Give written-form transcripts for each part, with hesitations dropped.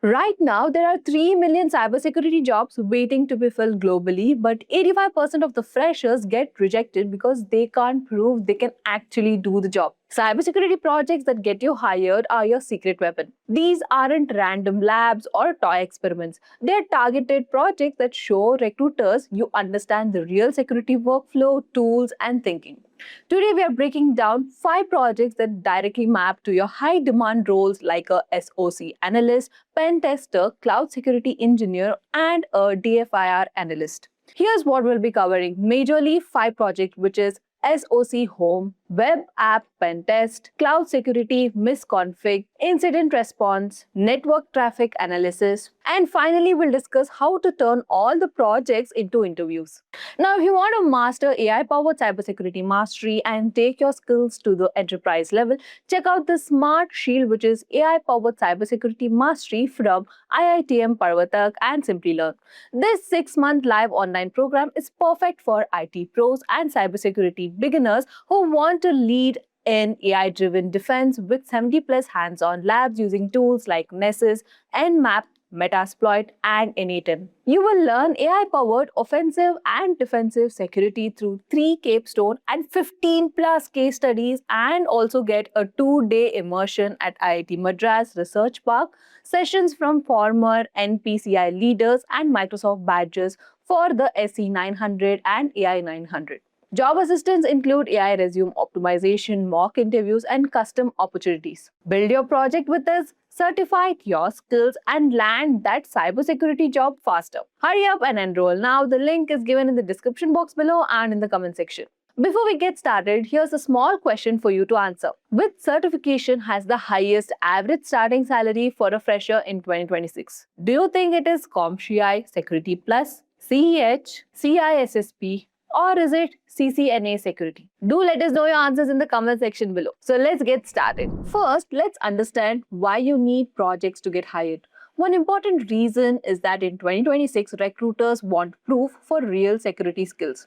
Right now, there are 3 million cybersecurity jobs waiting to be filled globally, but 85% of the freshers get rejected because they can't prove they can actually do the job. Cybersecurity projects that get you hired are your secret weapon. These aren't random labs or toy experiments. They're targeted projects that show recruiters you understand the real security workflow, tools, and thinking. Today, we are breaking down 5 projects that directly map to your high demand roles like a SOC analyst, pen tester, cloud security engineer, and a DFIR analyst. Here's what we'll be covering majorly 5 projects, which is SOC Home, Web App Pen Test, Cloud Security Misconfig, Incident Response, Network Traffic Analysis, and finally we'll discuss how to turn all the projects into interviews. Now, if you want to master AI-powered cybersecurity mastery and take your skills to the enterprise level, check out the Smart Shield, which is AI-powered cybersecurity mastery from IITM Parvatak and Simplilearn. This 6-month live online program is perfect for IT pros and cybersecurity beginners who want to lead in AI-driven defense with 70 plus hands-on labs using tools like Nessus, Nmap, Metasploit, and N8N. You will learn AI-powered offensive and defensive security through 3 capstone and 15 plus case studies, and also get a 2-day immersion at IIT Madras Research Park, sessions from former NPCI leaders and Microsoft badges for the SE 900 and AI 900. Job assistance include AI resume optimization, mock interviews, and custom opportunities. Build your project with us, certify your skills, and land that cybersecurity job faster. Hurry up and enroll now. The link is given in the description box below and in the comment section. Before we get started, here's a small question for you to answer. Which certification has the highest average starting salary for a fresher in 2026? Do you think it is CompTIA Security Plus, CEH, CISSP, or is it CCNA Security? Do let us know your answers in the comment section below. So let's get started. First, let's understand why you need projects to get hired. One important reason is that in 2026, recruiters want proof for real security skills.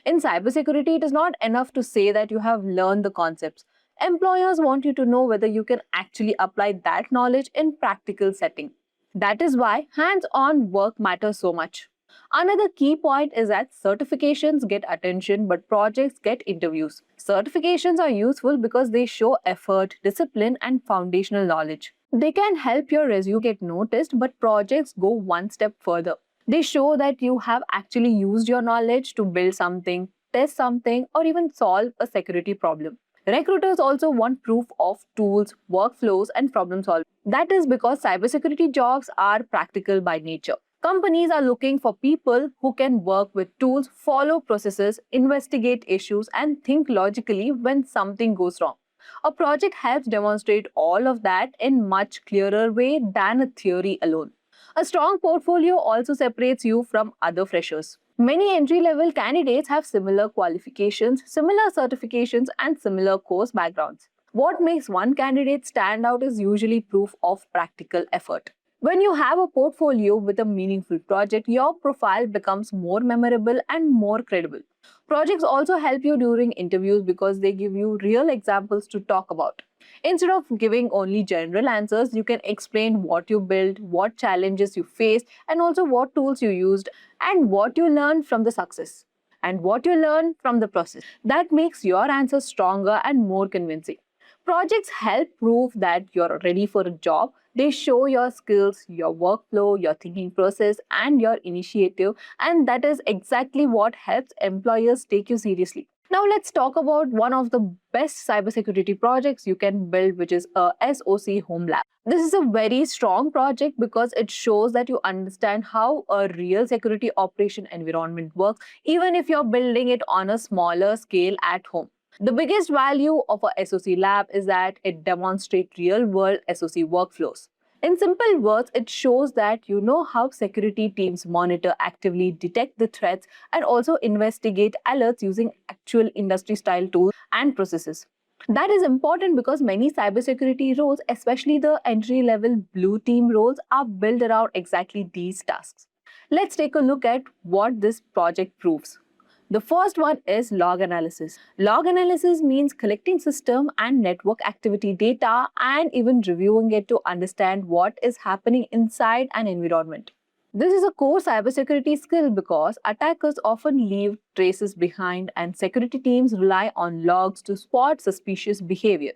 In cybersecurity, it is not enough to say that you have learned the concepts. Employers want you to know whether you can actually apply that knowledge in practical setting. That is why hands-on work matters so much. Another key point is that certifications get attention but projects get interviews. Certifications are useful because they show effort, discipline, and foundational knowledge. They can help your resume get noticed, but projects go one step further. They show that you have actually used your knowledge to build something, test something, or even solve a security problem. Recruiters also want proof of tools, workflows, and problem solving. That is because cybersecurity jobs are practical by nature. Companies are looking for people who can work with tools, follow processes, investigate issues, and think logically when something goes wrong. A project helps demonstrate all of that in much clearer way than a theory alone. A strong portfolio also separates you from other freshers. Many entry-level candidates have similar qualifications, similar certifications, and similar course backgrounds. What makes one candidate stand out is usually proof of practical effort. When you have a portfolio with a meaningful project, your profile becomes more memorable and more credible. Projects also help you during interviews because they give you real examples to talk about. Instead of giving only general answers, you can explain what you built, what challenges you faced, and also what tools you used, and what you learned from the success, and what you learned from the process. That makes your answers stronger and more convincing. Projects help prove that you're ready for a job. They show your skills, your workflow, your thinking process, and your initiative, and that is exactly what helps employers take you seriously. Now let's talk about one of the best cybersecurity projects you can build, which is a SOC Home Lab. This is a very strong project because it shows that you understand how a real security operation environment works, even if you're building it on a smaller scale at home. The biggest value of a SOC lab is that it demonstrates real-world SOC workflows. In simple words, it shows that you know how security teams monitor, actively detect the threats, and also investigate alerts using actual industry-style tools and processes. That is important because many cybersecurity roles, especially the entry-level blue team roles, are built around exactly these tasks. Let's take a look at what this project proves. The first one is log analysis. Log analysis means collecting system and network activity data and even reviewing it to understand what is happening inside an environment. This is a core cybersecurity skill because attackers often leave traces behind and security teams rely on logs to spot suspicious behavior.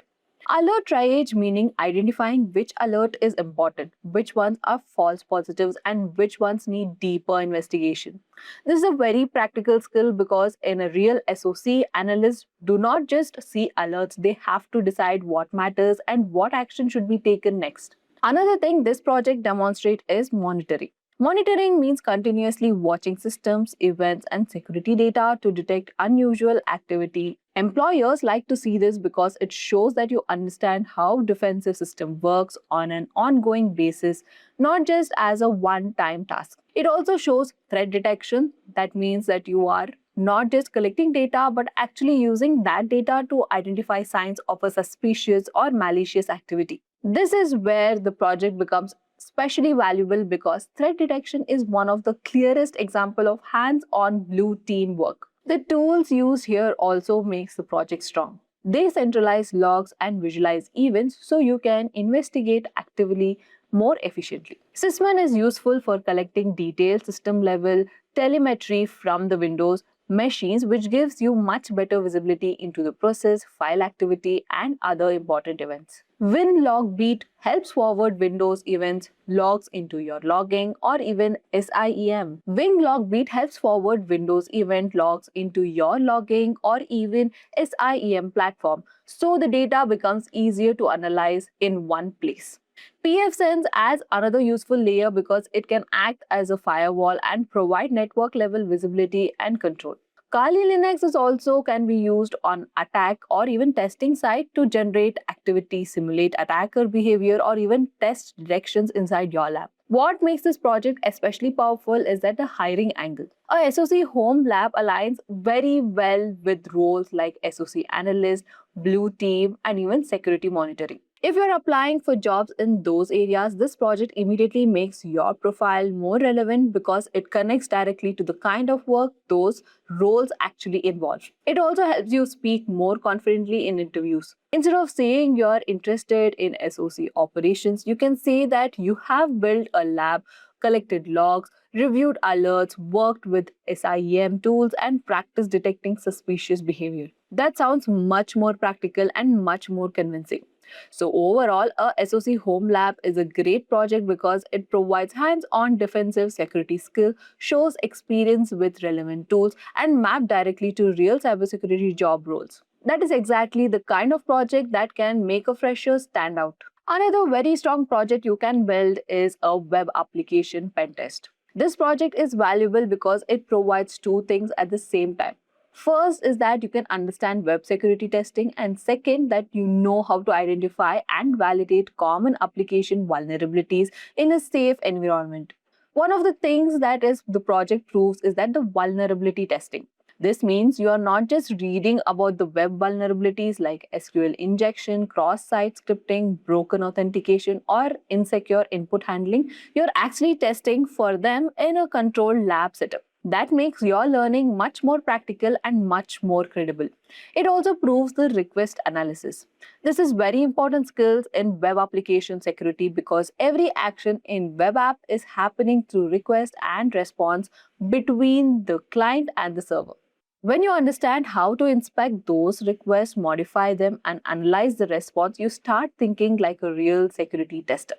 Alert triage meaning identifying which alert is important, which ones are false positives, and which ones need deeper investigation. This is a very practical skill because in a real SOC, analysts do not just see alerts, they have to decide what matters and what action should be taken next. Another thing this project demonstrates is monitoring. Monitoring means continuously watching systems, events, and security data to detect unusual activity. Employers like to see this because it shows that you understand how defensive system works on an ongoing basis, not just as a one-time task. It also shows threat detection. That means that you are not just collecting data but actually using that data to identify signs of a suspicious or malicious activity. This is where the project becomes especially valuable because threat detection is one of the clearest example of hands-on blue team work. The tools used here also makes the project strong. They centralize logs and visualize events so you can investigate actively more efficiently. Sysman is useful for collecting detailed system level telemetry from the Windows machines, which gives you much better visibility into the process, file activity, and other important events. WinLogBeat helps forward Windows events logs into your logging or even SIEM. WinLogBeat helps forward Windows event logs into your logging or even SIEM platform, so the data becomes easier to analyze in one place. pfSense adds another useful layer because it can act as a firewall and provide network level visibility and control. Kali Linux is also can be used on attack or even testing site to generate activity, simulate attacker behavior, or even test directions inside your lab. What makes this project especially powerful is that the hiring angle. A SOC home lab aligns very well with roles like SOC analyst, blue team, and even security monitoring. If you're applying for jobs in those areas, this project immediately makes your profile more relevant because it connects directly to the kind of work those roles actually involve. It also helps you speak more confidently in interviews. Instead of saying you're interested in SOC operations, you can say that you have built a lab, collected logs, reviewed alerts, worked with SIEM tools, and practiced detecting suspicious behavior. That sounds much more practical and much more convincing. So overall, a SOC Home Lab is a great project because it provides hands-on defensive security skill, shows experience with relevant tools, and map directly to real cybersecurity job roles. That is exactly the kind of project that can make a fresher stand out. Another very strong project you can build is a web application pentest. This project is valuable because it provides two things at the same time. First is that you can understand web security testing, and second, that you know how to identify and validate common application vulnerabilities in a safe environment. One of the things that is the project proves is that the vulnerability testing. This means you are not just reading about the web vulnerabilities like SQL injection, cross-site scripting, broken authentication, or insecure input handling. You're actually testing for them in a controlled lab setup. That makes your learning much more practical and much more credible. It also proves the request analysis. This is very important skills in web application security because every action in web app is happening through request and response between the client and the server. When you understand how to inspect those requests, modify them, and analyze the response, you start thinking like a real security tester.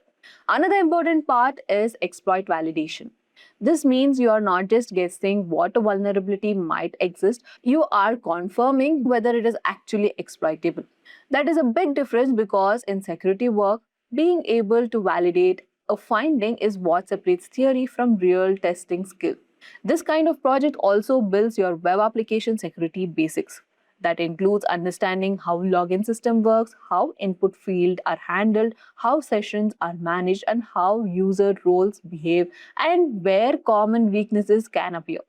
Another important part is exploit validation. This means you are not just guessing what a vulnerability might exist, you are confirming whether it is actually exploitable. That is a big difference because in security work, being able to validate a finding is what separates theory from real testing skill. This kind of project also builds your web application security basics. That includes understanding how login system works, how input fields are handled, how sessions are managed, and how user roles behave, and where common weaknesses can appear.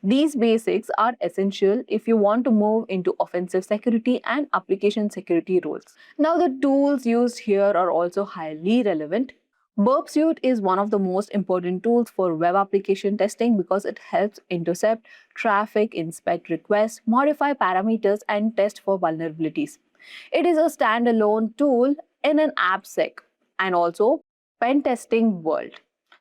These basics are essential if you want to move into offensive security and application security roles. Now, the tools used here are also highly relevant. Burp Suite is one of the most important tools for web application testing because it helps intercept traffic, inspect requests, modify parameters, and test for vulnerabilities. It is a standalone tool in an AppSec and also pen testing world.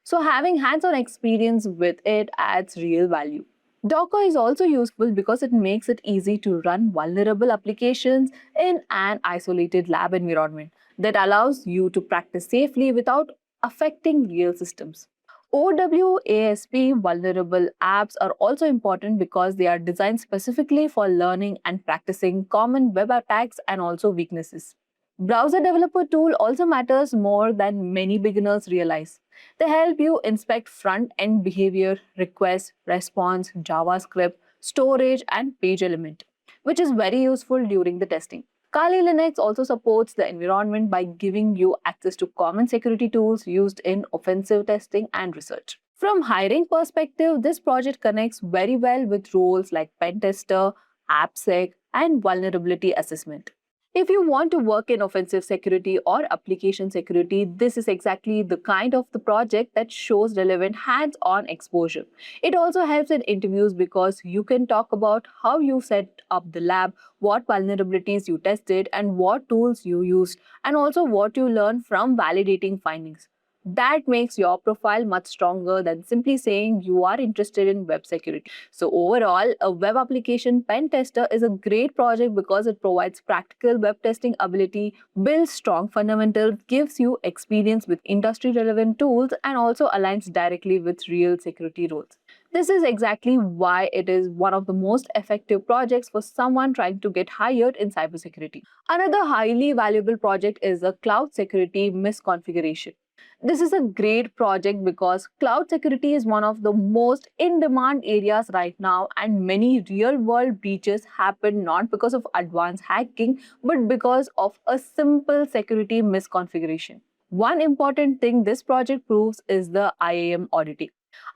So having hands-on experience with it adds real value. Docker is also useful because it makes it easy to run vulnerable applications in an isolated lab environment that allows you to practice safely without affecting real systems. OWASP vulnerable apps are also important because they are designed specifically for learning and practicing common web attacks and also weaknesses. Browser developer tool also matters more than many beginners realize. They help you inspect front-end behavior, request, response, JavaScript, storage, and page element, which is very useful during the testing. Kali Linux also supports the environment by giving you access to common security tools used in offensive testing and research. From hiring perspective, this project connects very well with roles like pen tester, AppSec, and vulnerability assessment. If you want to work in offensive security or application security, this is exactly the kind of the project that shows relevant hands-on exposure. It also helps in interviews because you can talk about how you set up the lab, what vulnerabilities you tested, and what tools you used, and also what you learned from validating findings. That makes your profile much stronger than simply saying you are interested in web security. So overall, a web application pen tester is a great project because it provides practical web testing ability, builds strong fundamentals, gives you experience with industry relevant tools, and also aligns directly with real security roles. This is exactly why it is one of the most effective projects for someone trying to get hired in cybersecurity. Another highly valuable project is a cloud security misconfiguration. This is a great project because cloud security is one of the most in-demand areas right now, and many real-world breaches happen not because of advanced hacking but because of a simple security misconfiguration. One important thing this project proves is the IAM auditing.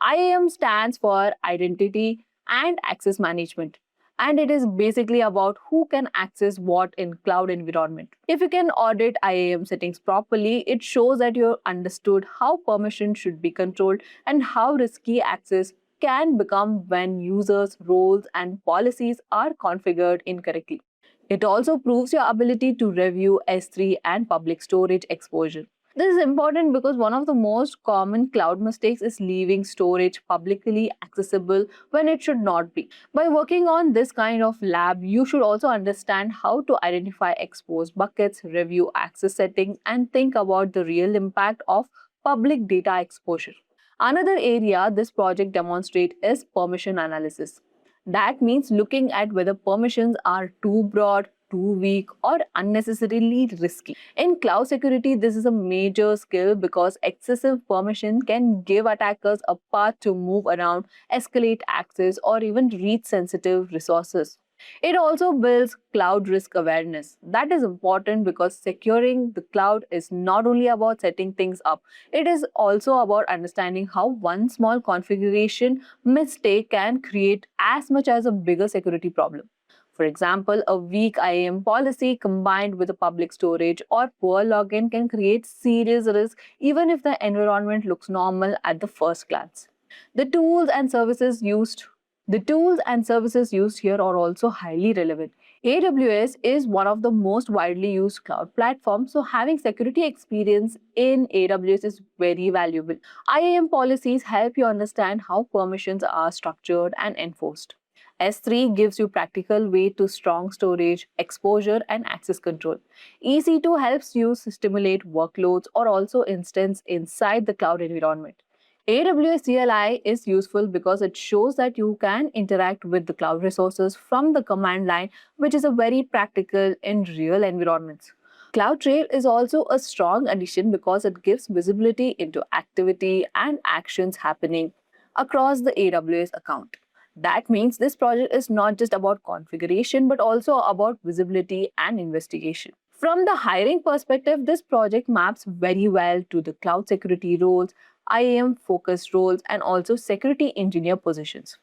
IAM stands for Identity and Access Management, and it is basically about who can access what in cloud environment. If you can audit IAM settings properly, it shows that you understood how permission should be controlled and how risky access can become when users, roles, and policies are configured incorrectly. It also proves your ability to review S3 and public storage exposure. This is important because one of the most common cloud mistakes is leaving storage publicly accessible when it should not be. By working on this kind of lab, you should also understand how to identify exposed buckets, review access settings, and think about the real impact of public data exposure. Another area this project demonstrates is permission analysis. That means looking at whether permissions are too broad, too weak, or unnecessarily risky. In cloud security, this is a major skill because excessive permission can give attackers a path to move around, escalate access, or even reach sensitive resources. It also builds cloud risk awareness. That is important because securing the cloud is not only about setting things up, it is also about understanding how one small configuration mistake can create as much as a bigger security problem. For example, a weak IAM policy combined with a public storage or poor login can create serious risk even if the environment looks normal at the first glance. The tools and services used the tools and services used here are also highly relevant. AWS is one of the most widely used cloud platforms, so having security experience in AWS is very valuable. IAM policies help you understand how permissions are structured and enforced. S3 gives you practical way to strong storage, exposure, and access control. EC2 helps you stimulate workloads or also instance inside the cloud environment. AWS CLI is useful because it shows that you can interact with the cloud resources from the command line, which is a very practical in real environments. CloudTrail is also a strong addition because it gives visibility into activity and actions happening across the AWS account. That means this project is not just about configuration but also about visibility and investigation. From the hiring perspective, this project maps very well to the cloud security roles, IAM focused roles, and also security engineer positions.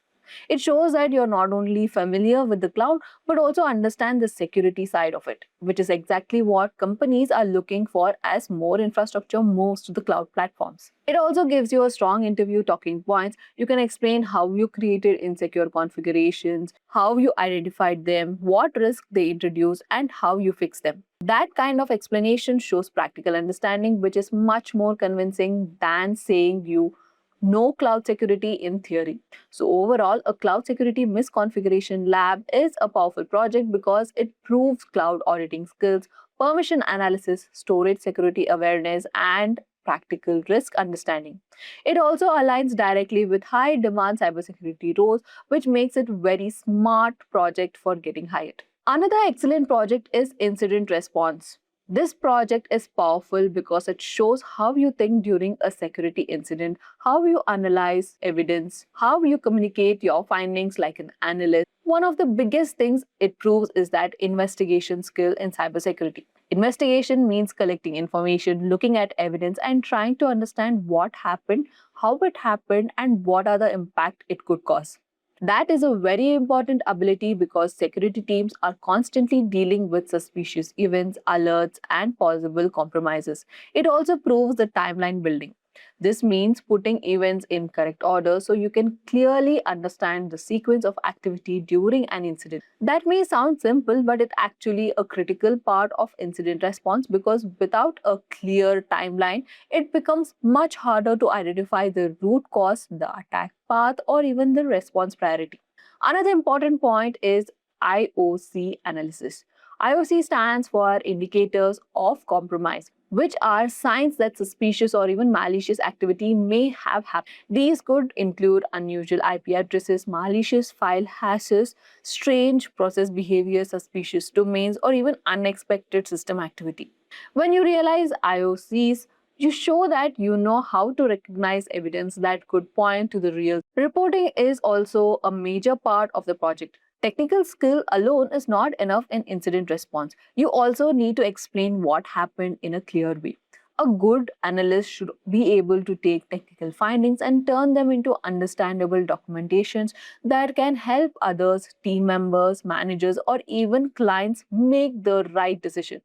It shows that you're not only familiar with the cloud, but also understand the security side of it, which is exactly what companies are looking for as more infrastructure moves to the cloud platforms. It also gives you a strong interview talking points. You can explain how you created insecure configurations, how you identified them, what risks they introduced, and how you fix them. That kind of explanation shows practical understanding, which is much more convincing than saying you know cloud security in theory. So, overall, a cloud security misconfiguration lab is a powerful project because it proves cloud auditing skills, permission analysis, storage security awareness, and practical risk understanding. It also aligns directly with high demand cybersecurity roles, which makes it a very smart project for getting hired. Another excellent project is incident response. This project is powerful because it shows how you think during a security incident, how you analyze evidence, how you communicate your findings like an analyst. One of the biggest things it proves is that investigation skill in cybersecurity. Investigation means collecting information, looking at evidence, and trying to understand what happened, how it happened, and what are the impact it could cause. That is a very important ability because security teams are constantly dealing with suspicious events, alerts, and possible compromises. It also proves the timeline building. This means putting events in correct order so you can clearly understand the sequence of activity during an incident. That may sound simple, but it's actually a critical part of incident response because without a clear timeline, it becomes much harder to identify the root cause, the attack path, or even the response priority. Another important point is IOC analysis. IOC stands for indicators of compromise, which are signs that suspicious or even malicious activity may have happened. These could include unusual IP addresses, malicious file hashes, strange process behavior, suspicious domains, or even unexpected system activity. When you realize IOCs, you show that you know how to recognize evidence that could point to the real. Reporting is also a major part of the project. Technical skill alone is not enough in incident response. You also need to explain what happened in a clear way. A good analyst should be able to take technical findings and turn them into understandable documentations that can help others, team members, managers, or even clients make the right decision.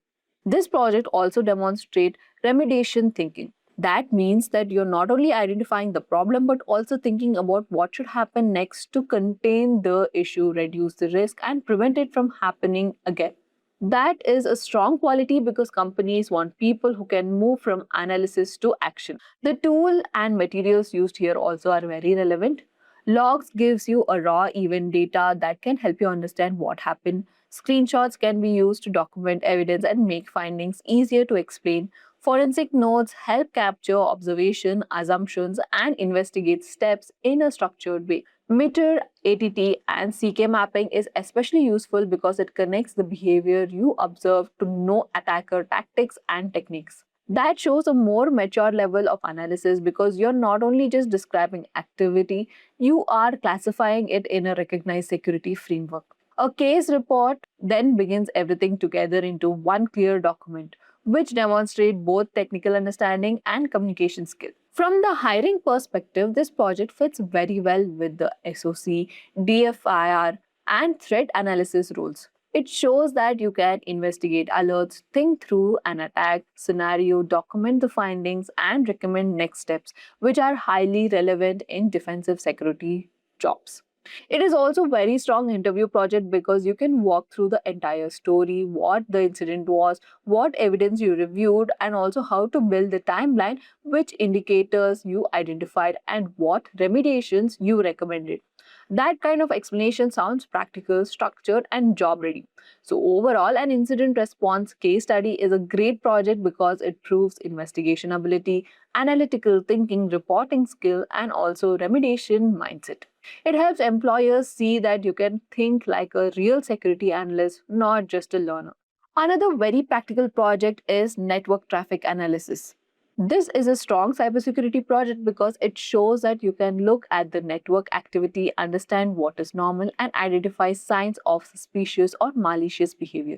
This project also demonstrates remediation thinking. That means that you're not only identifying the problem but also thinking about what should happen next to contain the issue, reduce the risk, and prevent it from happening again. That is a strong quality because companies want people who can move from analysis to action. The tool and materials used here also are very relevant. Logs gives you a raw event data that can help you understand what happened. Screenshots can be used to document evidence and make findings easier to explain. Forensic notes help capture observation, assumptions, and investigate steps in a structured way. Meter, ATT, and CK mapping is especially useful because it connects the behavior you observe to know attacker tactics and techniques. That shows a more mature level of analysis because you're not only just describing activity, you are classifying it in a recognized security framework. A case report then begins everything together into one clear document, which demonstrate both technical understanding and communication skill. From the hiring perspective, this project fits very well with the SOC, DFIR, and threat analysis roles. It shows that you can investigate alerts, think through an attack scenario, document the findings, and recommend next steps, which are highly relevant in defensive security jobs. It is also a very strong interview project because you can walk through the entire story, what the incident was, what evidence you reviewed, and also how to build the timeline, which indicators you identified, and what remediations you recommended. That kind of explanation sounds practical, structured, and job ready. So, overall, an incident response case study is a great project because it proves investigation ability, analytical thinking, reporting skill, and also remediation mindset. It helps employers see that you can think like a real security analyst, not just a learner. Another very practical project is network traffic analysis. This is a strong cybersecurity project because it shows that you can look at the network activity, understand what is normal, and identify signs of suspicious or malicious behavior.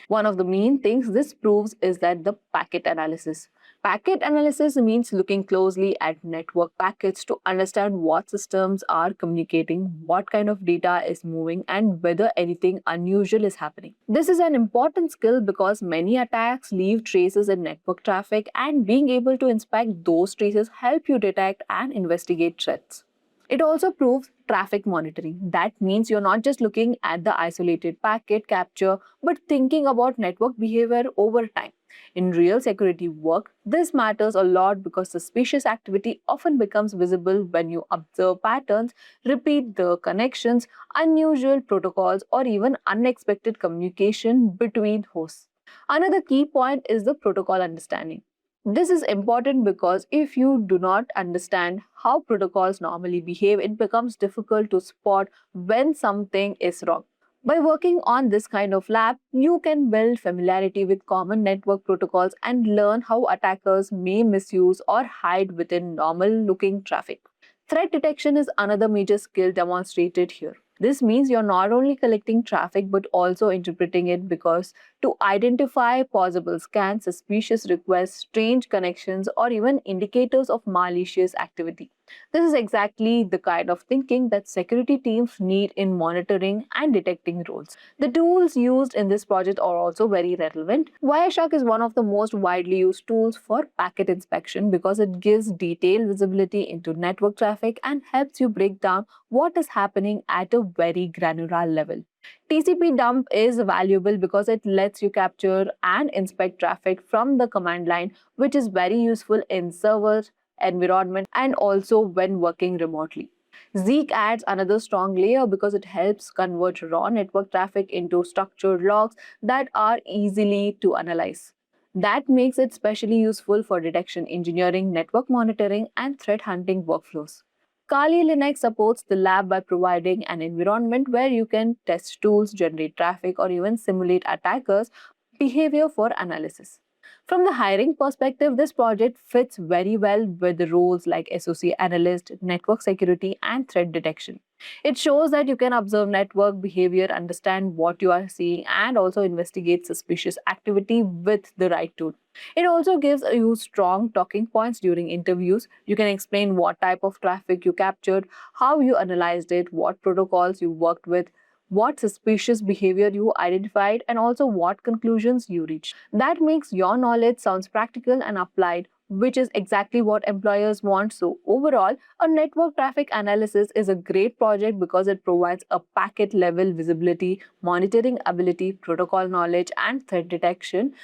One of the main things this proves is that the packet analysis. Packet analysis means looking closely at network packets to understand what systems are communicating, what kind of data is moving, and whether anything unusual is happening. This is an important skill because many attacks leave traces in network traffic, and being able to inspect those traces help you detect and investigate threats. It also proves traffic monitoring. That means you're not just looking at the isolated packet capture, but thinking about network behavior over time. In real security work, this matters a lot because suspicious activity often becomes visible when you observe patterns, repeat the connections, unusual protocols, or even unexpected communication between hosts. Another key point is the protocol understanding. This is important because if you do not understand how protocols normally behave, it becomes difficult to spot when something is wrong. By working on this kind of lab, you can build familiarity with common network protocols and learn how attackers may misuse or hide within normal looking traffic. Threat detection is another major skill demonstrated here. This means you're not only collecting traffic but also interpreting it because to identify possible scans, suspicious requests, strange connections, or even indicators of malicious activity. This is exactly the kind of thinking that security teams need in monitoring and detecting roles. The tools used in this project are also very relevant. Wireshark is one of the most widely used tools for packet inspection because it gives detailed visibility into network traffic and helps you break down what is happening at a very granular level. TCP dump is valuable because it lets you capture and inspect traffic from the command line, which is very useful in server environment and also when working remotely. Zeek adds another strong layer because it helps convert raw network traffic into structured logs that are easily to analyze. That makes it especially useful for detection engineering, network monitoring, and threat hunting workflows. Kali Linux supports the lab by providing an environment where you can test tools, generate traffic, or even simulate attackers' behavior for analysis. From the hiring perspective, this project fits very well with the roles like SOC analyst, network security, and threat detection. It shows that you can observe network behavior, understand what you are seeing, and also investigate suspicious activity with the right tool. It also gives you strong talking points during interviews. You can explain what type of traffic you captured, how you analyzed it, what protocols you worked with, what suspicious behavior you identified, and also what conclusions you reached. That makes your knowledge sounds practical and applied, which is exactly what employers want. So overall, a network traffic analysis is a great project because it provides a packet level visibility, monitoring ability, protocol knowledge, and threat detection.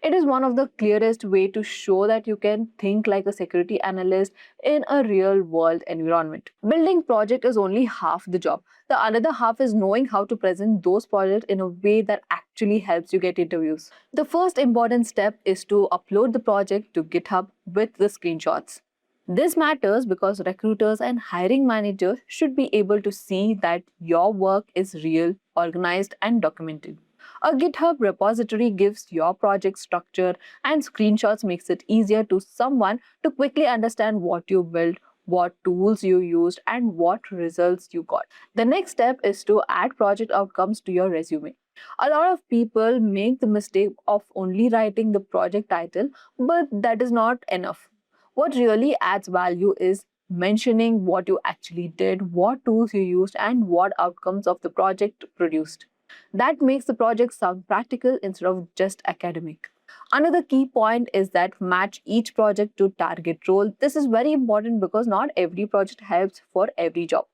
It is one of the clearest way to show that you can think like a security analyst in a real world environment. Building project is only half the job. The another half is knowing how to present those projects in a way that actually helps you get interviews. The first important step is to upload the project to GitHub with the screenshots. This matters because recruiters and hiring managers should be able to see that your work is real, organized, and documented. A GitHub repository gives your project structure and screenshots makes it easier to someone to quickly understand what you built, what tools you used, and what results you got. The next step is to add project outcomes to your resume. A lot of people make the mistake of only writing the project title, but that is not enough. What really adds value is mentioning what you actually did, what tools you used, and what outcomes of the project produced. That makes the project sound practical instead of just academic. Another key point is that match each project to target role. This is very important because not every project helps for every job.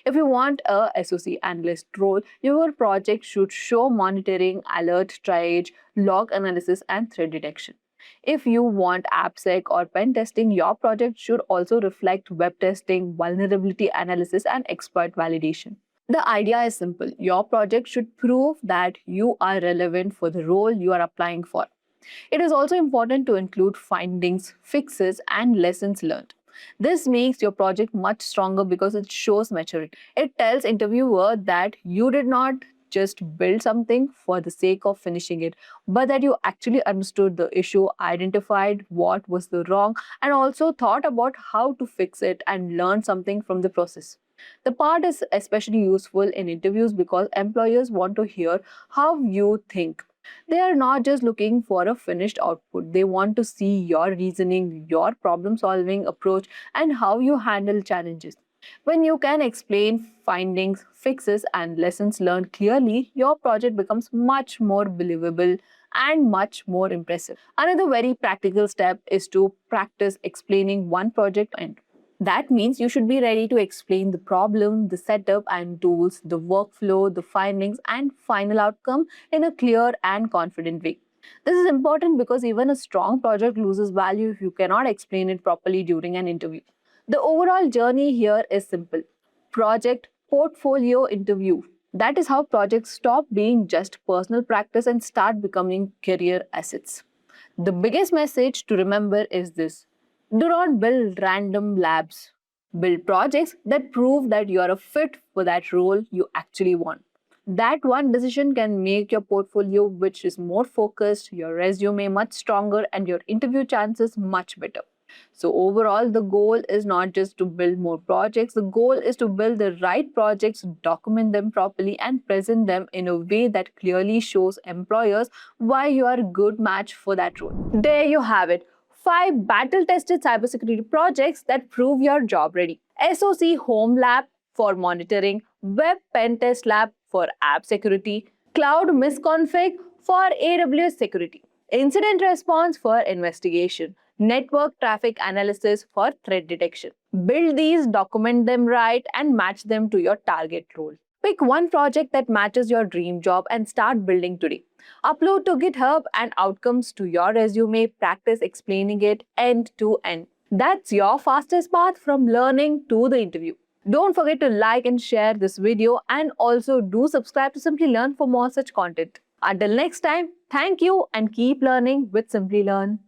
If you want a SOC analyst role, your project should show monitoring, alert triage, log analysis, and threat detection. If you want AppSec or pen testing, your project should also reflect web testing, vulnerability analysis, and exploit validation. The idea is simple. Your project should prove that you are relevant for the role you are applying for. It is also important to include findings, fixes, and lessons learned. This makes your project much stronger because it shows maturity. It tells interviewer that you did not just build something for the sake of finishing it, but that you actually understood the issue, identified what was the wrong, and also thought about how to fix it and learn something from the process. The part is especially useful in interviews because employers want to hear how you think. They are not just looking for a finished output. They want to see your reasoning, your problem solving approach, and how you handle challenges. When you can explain findings, fixes, and lessons learned clearly, your project becomes much more believable and much more impressive. Another very practical step is to practice explaining one project end. That means you should be ready to explain the problem, the setup and tools, the workflow, the findings, and final outcome in a clear and confident way. This is important because even a strong project loses value if you cannot explain it properly during an interview. The overall journey here is simple: project, portfolio, interview. That is how projects stop being just personal practice and start becoming career assets. The biggest message to remember is this: do not build random labs. Build projects that prove that you are a fit for that role you actually want. That one decision can make your portfolio, which is more focused, your resume much stronger, and your interview chances much better. So, overall, the goal is not just to build more projects, the goal is to build the right projects, document them properly, and present them in a way that clearly shows employers why you are a good match for that role. There you have it: 5 battle tested cybersecurity projects that prove your job ready. SOC Home Lab for monitoring, Web Pentest Lab for app security, Cloud Misconfig for AWS security, Incident Response for investigation, Network Traffic Analysis for threat detection. Build these, document them right, and match them to your target role. Pick one project that matches your dream job and start building today. Upload to GitHub and outcomes to your resume. Practice explaining it end to end. That's your fastest path from learning to the interview. Don't forget to like and share this video, and also do subscribe to Simplilearn for more such content. Until next time, thank you and keep learning with Simplilearn.